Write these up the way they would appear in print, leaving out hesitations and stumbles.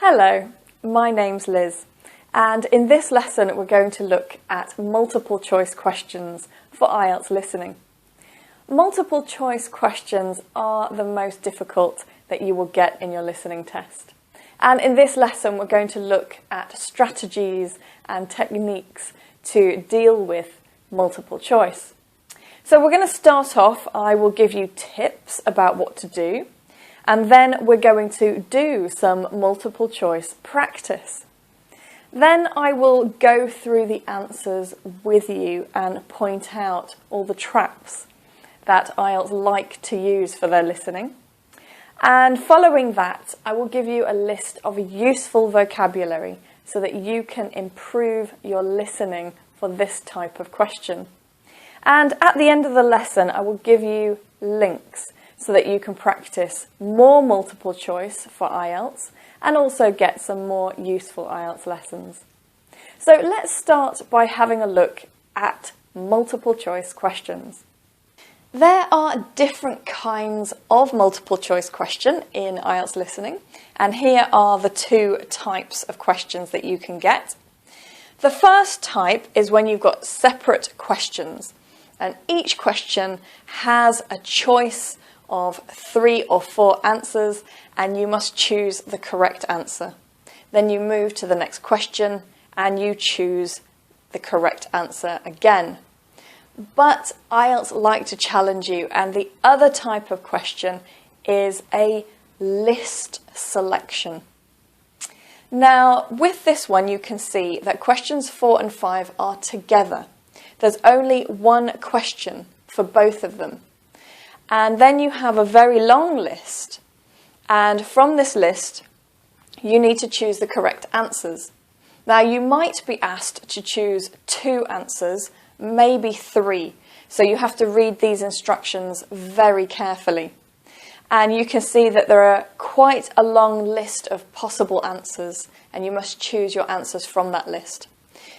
Hello, my name's Liz, and in this lesson we're going to look at multiple choice questions for IELTS listening. Multiple choice questions are the most difficult that you will get in your listening test. And in this lesson we're going to look at strategies and techniques to deal with multiple choice. So we're going to start off. I will give you tips about what to do. And then we're going to do some multiple choice practice. Then I will go through the answers with you and point out all the traps that IELTS like to use for their listening. And following that, I will give you a list of useful vocabulary so that you can improve your listening for this type of question. And at the end of the lesson, I will give you links so that you can practice more multiple choice for IELTS and also get some more useful IELTS lessons. So let's start by having a look at multiple choice questions. There are different kinds of multiple choice question in IELTS listening, and here are the two types of questions that you can get. The first type is when you've got separate questions, and each question has a choice of 3 or 4 answers, and you must choose the correct answer. Then you move to the next question and you choose the correct answer again. But IELTS like to challenge you, and the other type of question is a list selection. Now, with this one, you can see that questions 4 and 5 are together. There's only one question for both of them. And then you have a very long list, and from this list you need to choose the correct answers. Now you might be asked to choose 2 answers, maybe 3, so you have to read these instructions very carefully. And you can see that there are quite a long list of possible answers, and you must choose your answers from that list.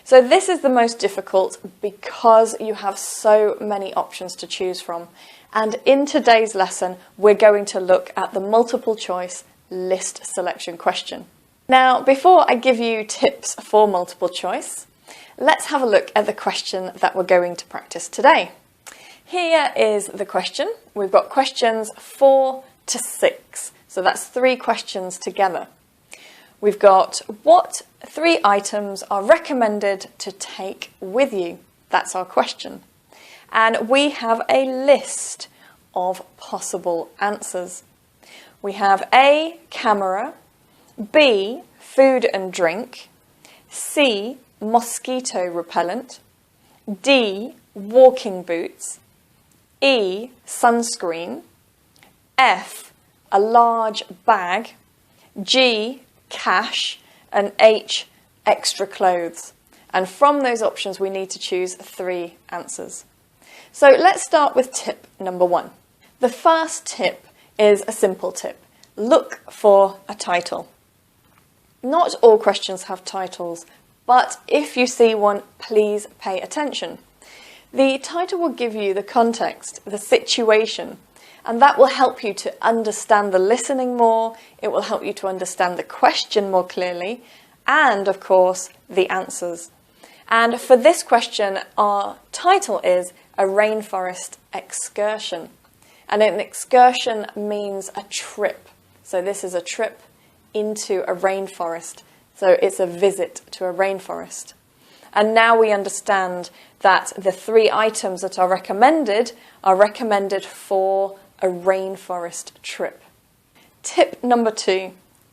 So this is the most difficult because you have so many options to choose from. And in today's lesson, we're going to look at the multiple choice list selection question. Now, before I give you tips for multiple choice, let's have a look at the question that we're going to practice today. Here is the question. We've got questions 4 to 6. So that's 3 questions together. We've got what 3 items are recommended to take with you. That's our question. And we have a list of possible answers. We have A, camera, B, food and drink, C, mosquito repellent, D, walking boots, E, sunscreen, F, a large bag, G, cash, and H, extra clothes. And from those options we need to choose 3 answers. So let's start with tip number 1. The first tip is a simple tip. Look for a title. Not all questions have titles, but if you see one, please pay attention. The title will give you the context, the situation, and that will help you to understand the listening more, it will help you to understand the question more clearly, and of course, the answers. And for this question, our title is a rainforest excursion. And an excursion means a trip. So this is a trip into a rainforest. So it's a visit to a rainforest. And now we understand that the 3 items that are recommended for a rainforest trip. Tip number 2,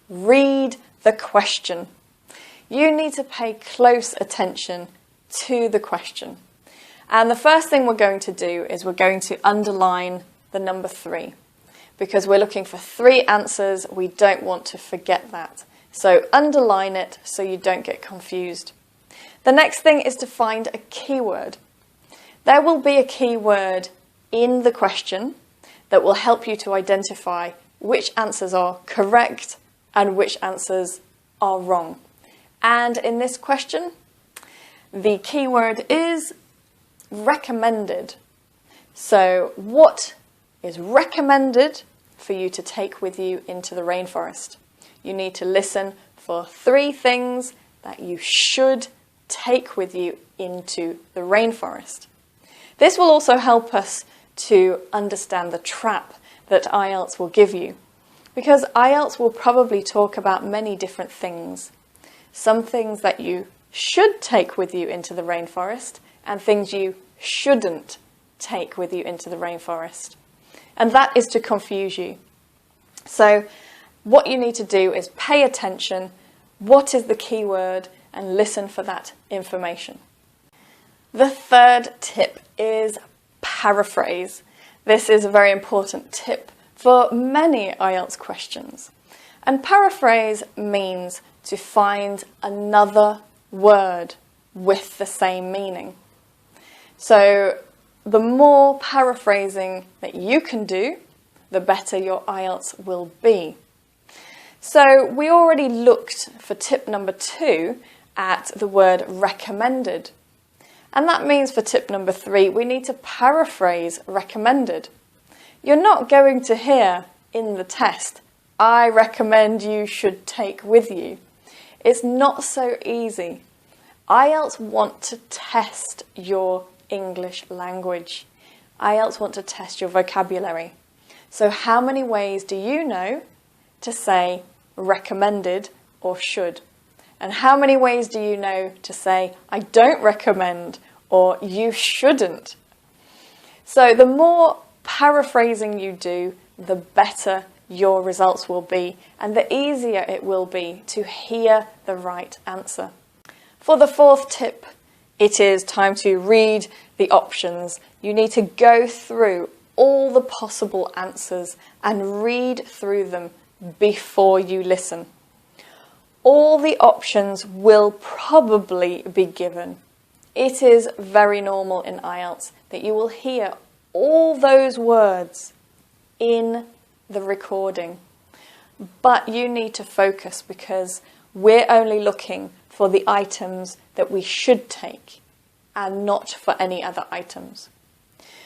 read the question. You need to pay close attention to the question. And the first thing we're going to do is we're going to underline the number 3 because we're looking for 3 answers. We don't want to forget that. So underline it so you don't get confused. The next thing is to find a keyword. There will be a keyword in the question that will help you to identify which answers are correct and which answers are wrong. And in this question, the keyword is recommended. So what is recommended for you to take with you into the rainforest? You need to listen for 3 things that you should take with you into the rainforest. This will also help us to understand the trap that IELTS will give you, because IELTS will probably talk about many different things. Some things that you should take with you into the rainforest and things you shouldn't take with you into the rainforest. And that is to confuse you. So what you need to do is pay attention, what is the key word, and listen for that information. The third tip is paraphrase. This is a very important tip for many IELTS questions. And paraphrase means to find another word with the same meaning. So the more paraphrasing that you can do, the better your IELTS will be. So we already looked for tip number 2 at the word recommended. And that means for tip number 3, we need to paraphrase recommended. You're not going to hear in the test, I recommend you should take with you. It's not so easy. IELTS want to test your English language. IELTS want to test your vocabulary. So how many ways do you know to say recommended or should? And how many ways do you know to say I don't recommend or you shouldn't? So the more paraphrasing you do, the better your results will be and the easier it will be to hear the right answer. For the 4th tip, it is time to read the options. You need to go through all the possible answers and read through them before you listen. All the options will probably be given. It is very normal in IELTS that you will hear all those words in the recording. But you need to focus because we're only looking for the items that we should take and not for any other items.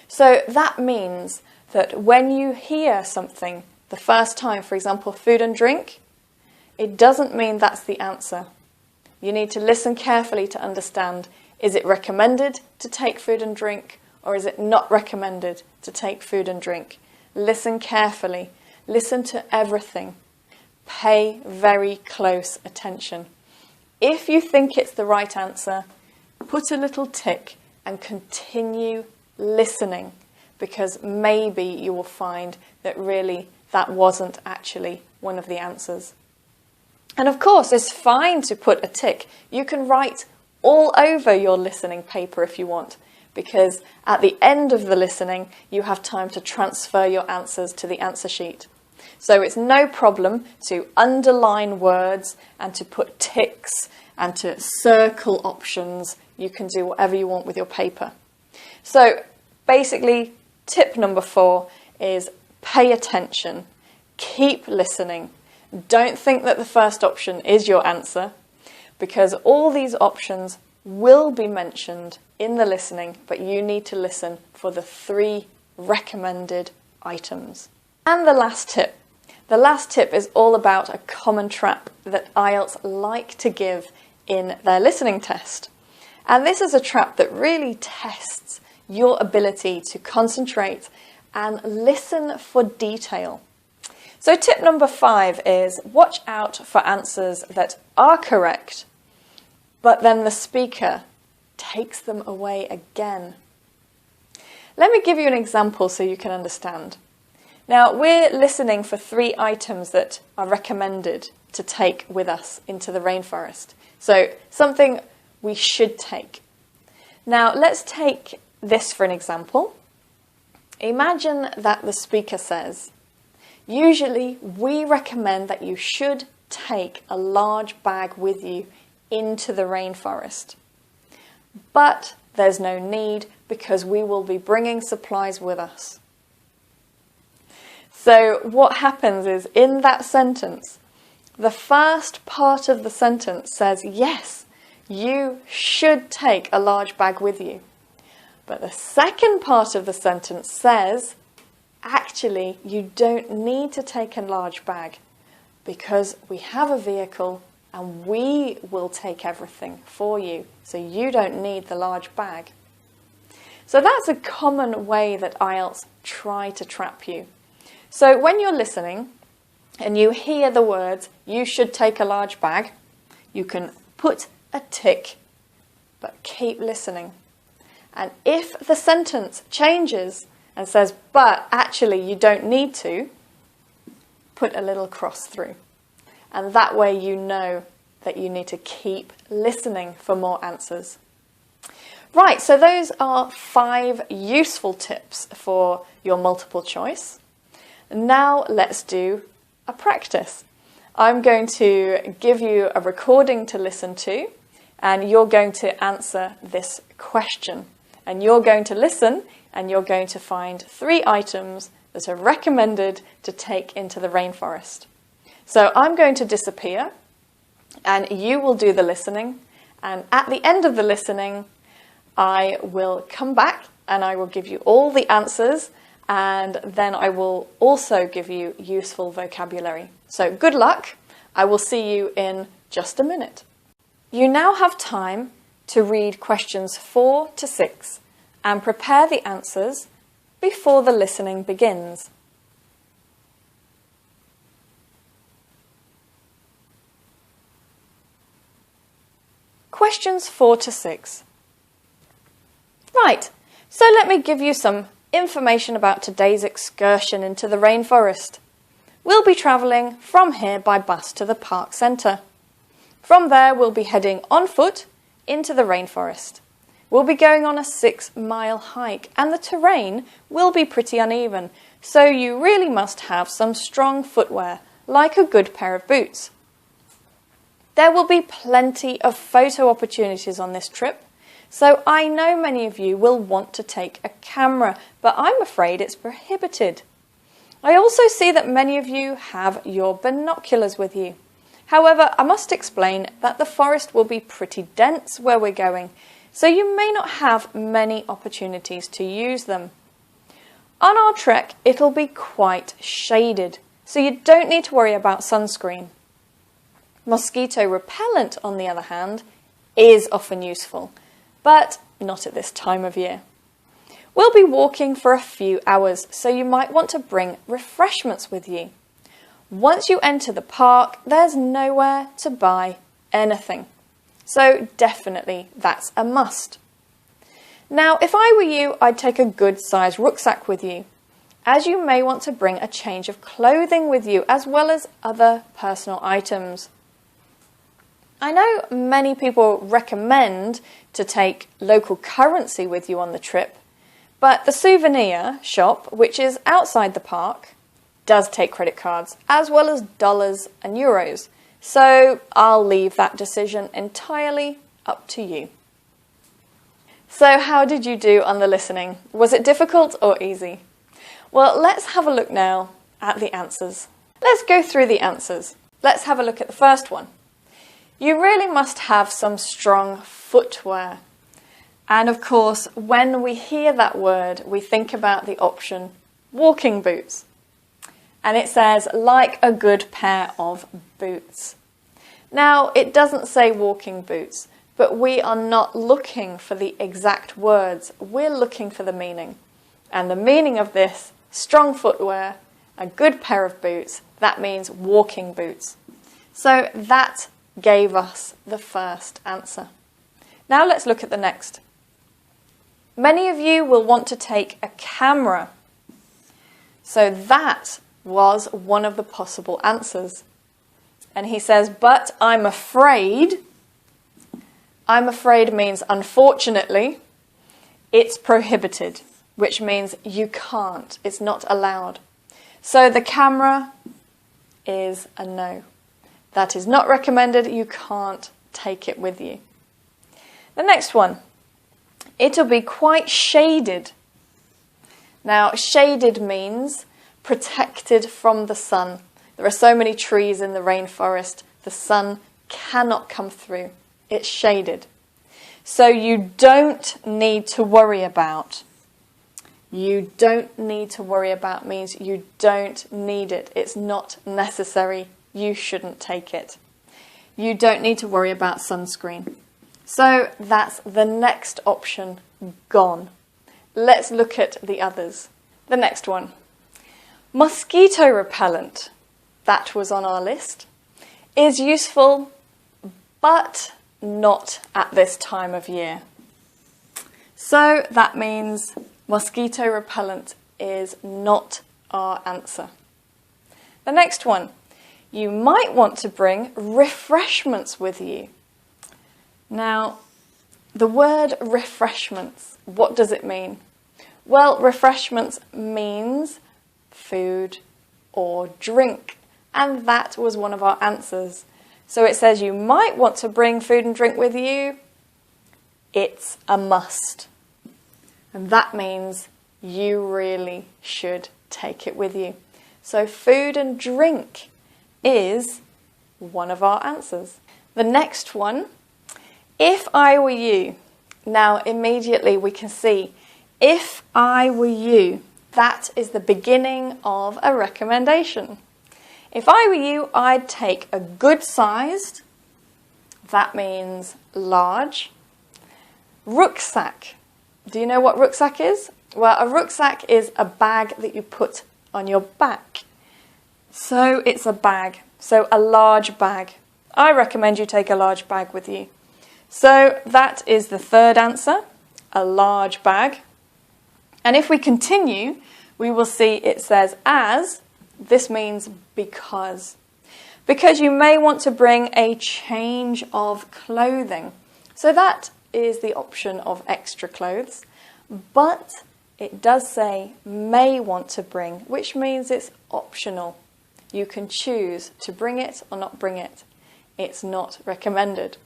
So that means that when you hear something the first time, for example, food and drink, it doesn't mean that's the answer. You need to listen carefully to understand, is it recommended to take food and drink or is it not recommended to take food and drink? Listen carefully. Listen to everything. Pay very close attention. If you think it's the right answer, put a little tick and continue listening, because maybe you will find that really that wasn't actually one of the answers. And of course, it's fine to put a tick. You can write all over your listening paper if you want, because at the end of the listening, you have time to transfer your answers to the answer sheet. So it's no problem to underline words and to put ticks and to circle options. You can do whatever you want with your paper. So basically, tip number 4 is pay attention, keep listening. Don't think that the first option is your answer, because all these options will be mentioned in the listening, but you need to listen for the 3 recommended items. And the last tip. The last tip is all about a common trap that IELTS like to give in their listening test. And this is a trap that really tests your ability to concentrate and listen for detail. So tip number 5 is watch out for answers that are correct, but then the speaker takes them away again. Let me give you an example so you can understand. Now, we're listening for 3 items that are recommended to take with us into the rainforest. So something we should take. Now, let's take this for an example. Imagine that the speaker says, usually we recommend that you should take a large bag with you into the rainforest. But there's no need because we will be bringing supplies with us. So what happens is in that sentence, the first part of the sentence says, yes, you should take a large bag with you. But the second part of the sentence says, actually, you don't need to take a large bag because we have a vehicle and we will take everything for you, so you don't need the large bag. So that's a common way that IELTS try to trap you. So when you're listening and you hear the words, you should take a large bag, you can put a tick, but keep listening. And if the sentence changes and says, but actually you don't need to, put a little cross through. And that way you know that you need to keep listening for more answers. Right, so those are 5 useful tips for your multiple choice. Now let's do a practice. I'm going to give you a recording to listen to, and you're going to answer this question. And you're going to listen, and you're going to find 3 items that are recommended to take into the rainforest. So I'm going to disappear, and you will do the listening. And at the end of the listening, I will come back and I will give you all the answers, and then I will also give you useful vocabulary. So good luck. I will see you in just a minute. You now have time to read questions 4 to 6 and prepare the answers before the listening begins. Questions 4 to 6. Right, so let me give you some information about today's excursion into the rainforest. We'll be travelling from here by bus to the park centre. From there, we'll be heading on foot into the rainforest. We'll be going on a 6-mile hike, and the terrain will be pretty uneven, so you really must have some strong footwear, like a good pair of boots. There will be plenty of photo opportunities on this trip, so I know many of you will want to take a camera, but I'm afraid it's prohibited. I also see that many of you have your binoculars with you. However, I must explain that the forest will be pretty dense where we're going, so you may not have many opportunities to use them. On our trek, it'll be quite shaded, so you don't need to worry about sunscreen. Mosquito repellent, on the other hand, is often useful, but not at this time of year. We'll be walking for a few hours, so you might want to bring refreshments with you. Once you enter the park, there's nowhere to buy anything. So definitely that's a must. Now, if I were you, I'd take a good sized rucksack with you, as you may want to bring a change of clothing with you as well as other personal items. I know many people recommend to take local currency with you on the trip, but the souvenir shop, which is outside the park, does take credit cards as well as dollars and euros. So I'll leave that decision entirely up to you. So how did you do on the listening? Was it difficult or easy? Well, let's have a look now at the answers. Let's go through the answers. Let's have a look at the first one. You really must have some strong footwear. And of course, when we hear that word, we think about the option walking boots. And it says, like a good pair of boots. Now, it doesn't say walking boots, but we are not looking for the exact words. We're looking for the meaning. And the meaning of this, strong footwear, a good pair of boots, that means walking boots. So that gave us the first answer. Now let's look at the next. Many of you will want to take a camera. So that was one of the possible answers. And he says, but I'm afraid. I'm afraid means unfortunately. It's prohibited, which means you can't. It's not allowed. So the camera is a no. That is not recommended. You can't take it with you. The next one. It'll be quite shaded. Now, shaded means protected from the sun. There are so many trees in the rainforest, the sun cannot come through. It's shaded. So you don't need to worry about. You don't need to worry about means you don't need it. It's not necessary. You shouldn't take it. you don't need to worry about sunscreen. So that's the next option gone. Let's look at the others. The next one. Mosquito repellent, that was on our list, is useful, but not at this time of year. So that means mosquito repellent is not our answer. The next one. You might want to bring refreshments with you. Now, the word refreshments, what does it mean? Well, refreshments means food or drink, and that was one of our answers. So it says you might want to bring food and drink with you. It's a must. And that means you really should take it with you. So food and drink is one of our answers. The next one, if I were you. Now immediately we can see, if I were you, that is the beginning of a recommendation. If I were you, I'd take a good sized, that means large, rucksack. Do you know what rucksack is? Well, a rucksack is a bag that you put on your back. So it's a bag, so a large bag. I recommend you take a large bag with you. So that is the third answer, a large bag. And if we continue, we will see it says as, this means because. Because you may want to bring a change of clothing. So that is the option of extra clothes, but it does say may want to bring, which means it's optional. You can choose to bring it or not bring it. It's not recommended.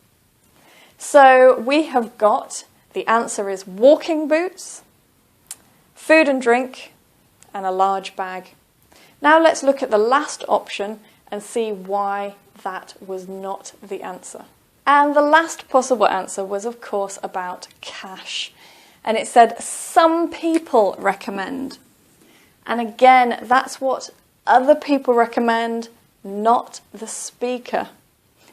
So we have got, the answer is walking boots, food and drink, and a large bag. Now let's look at the last option and see why that was not the answer. And the last possible answer was, of course, about cash. And it said some people recommend. And again, that's what other people recommend, not the speaker.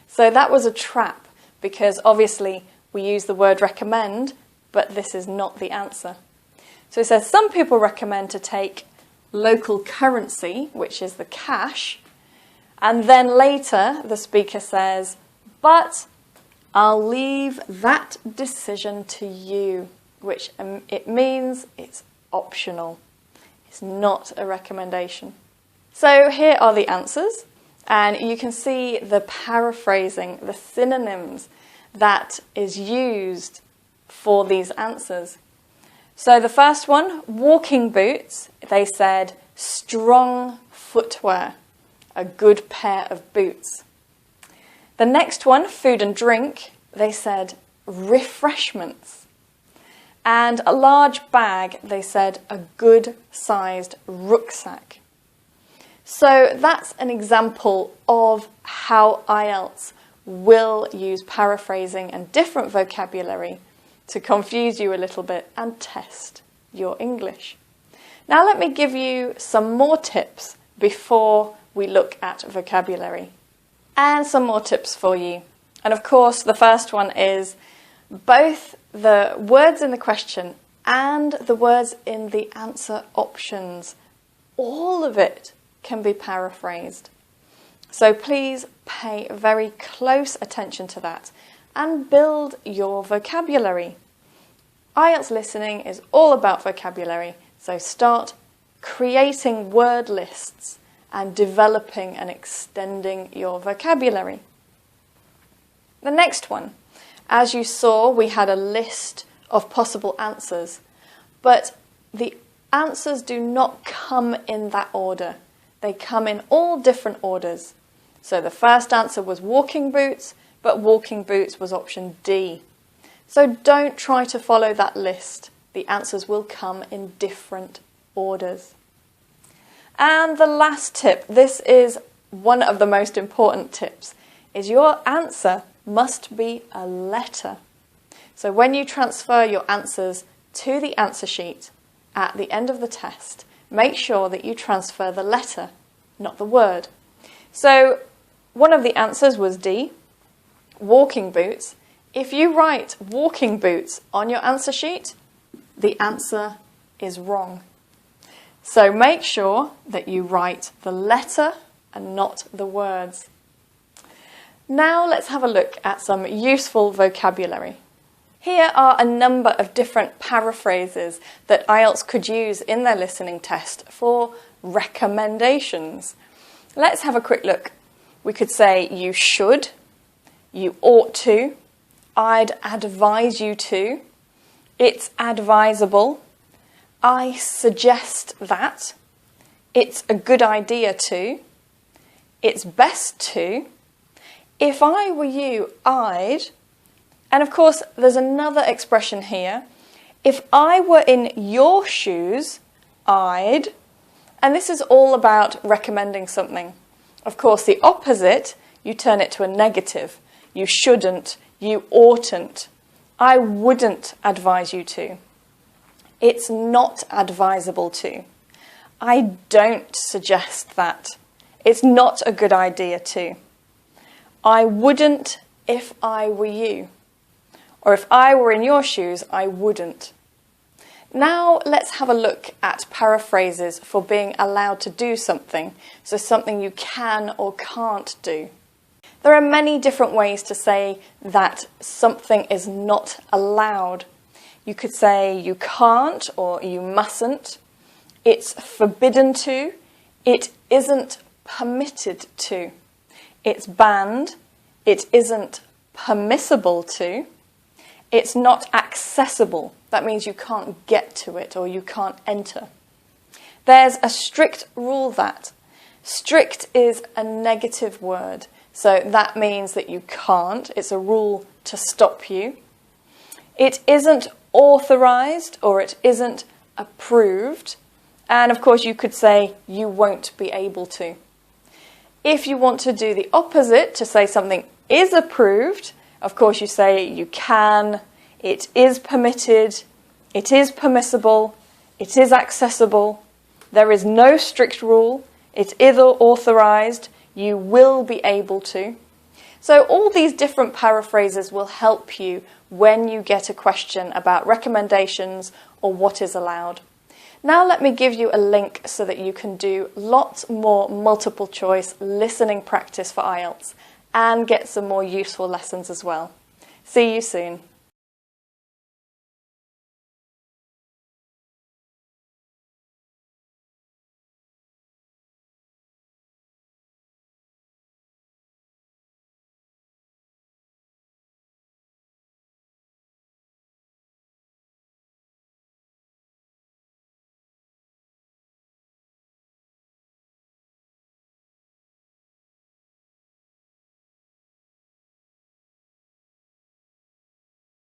So that was a trap, because obviously we use the word recommend, but this is not the answer. So it says some people recommend to take local currency, which is the cash, and then later the speaker says, but I'll leave that decision to you, which it means it's optional. It's not a recommendation. So here are the answers, and you can see the paraphrasing, the synonyms that is used for these answers. So the first one, walking boots, they said strong footwear, a good pair of boots. The next one, food and drink, they said refreshments. And a large bag, they said a good-sized rucksack. So that's an example of how IELTS will use paraphrasing and different vocabulary to confuse you a little bit and test your English. Now let me give you some more tips before we look at vocabulary. And some more tips for you. And of course, the first one is both the words in the question and the words in the answer options. All of it can be paraphrased. So please pay very close attention to that and build your vocabulary. IELTS listening is all about vocabulary, so start creating word lists and developing and extending your vocabulary. The next one, as you saw, we had a list of possible answers, but the answers do not come in that order. They come in all different orders. So the first answer was walking boots, but walking boots was option D. So don't try to follow that list. The answers will come in different orders. And the last tip, this is one of the most important tips, is your answer must be a letter. So when you transfer your answers to the answer sheet at the end of the test, make sure that you transfer the letter, not the word. So one of the answers was D, walking boots, if you write walking boots on your answer sheet, the answer is wrong. So make sure that you write the letter and not the words. Now let's have a look at some useful vocabulary. Here are a number of different paraphrases that IELTS could use in their listening test for recommendations. Let's have a quick look. We could say you should, you ought to, I'd advise you to, it's advisable, I suggest that, it's a good idea to, it's best to, if I were you, I'd, and of course there's another expression here, if I were in your shoes, I'd, and this is all about recommending something. Of course the opposite, you turn it to a negative. You shouldn't, you oughtn't, I wouldn't advise you to. It's not advisable to. I don't suggest that. It's not a good idea to. I wouldn't if I were you. Or if I were in your shoes, I wouldn't. Now let's have a look at paraphrases for being allowed to do something, so something you can or can't do. There are many different ways to say that something is not allowed. You could say you can't or you mustn't. It's forbidden to. It isn't permitted to. It's banned. It isn't permissible to. It's not accessible. That means you can't get to it or you can't enter. There's a strict rule that. Strict is a negative word. So that means that you can't. It's a rule to stop you. It isn't authorised or it isn't approved. And of course you could say you won't be able to. If you want to do the opposite, to say something is approved, of course you say you can, it is permitted, it is permissible, it is accessible, there is no strict rule, it's either authorised, you will be able to. So all these different paraphrases will help you when you get a question about recommendations or what is allowed. Now let me give you a link so that you can do lots more multiple choice listening practice for IELTS and get some more useful lessons as well. See you soon.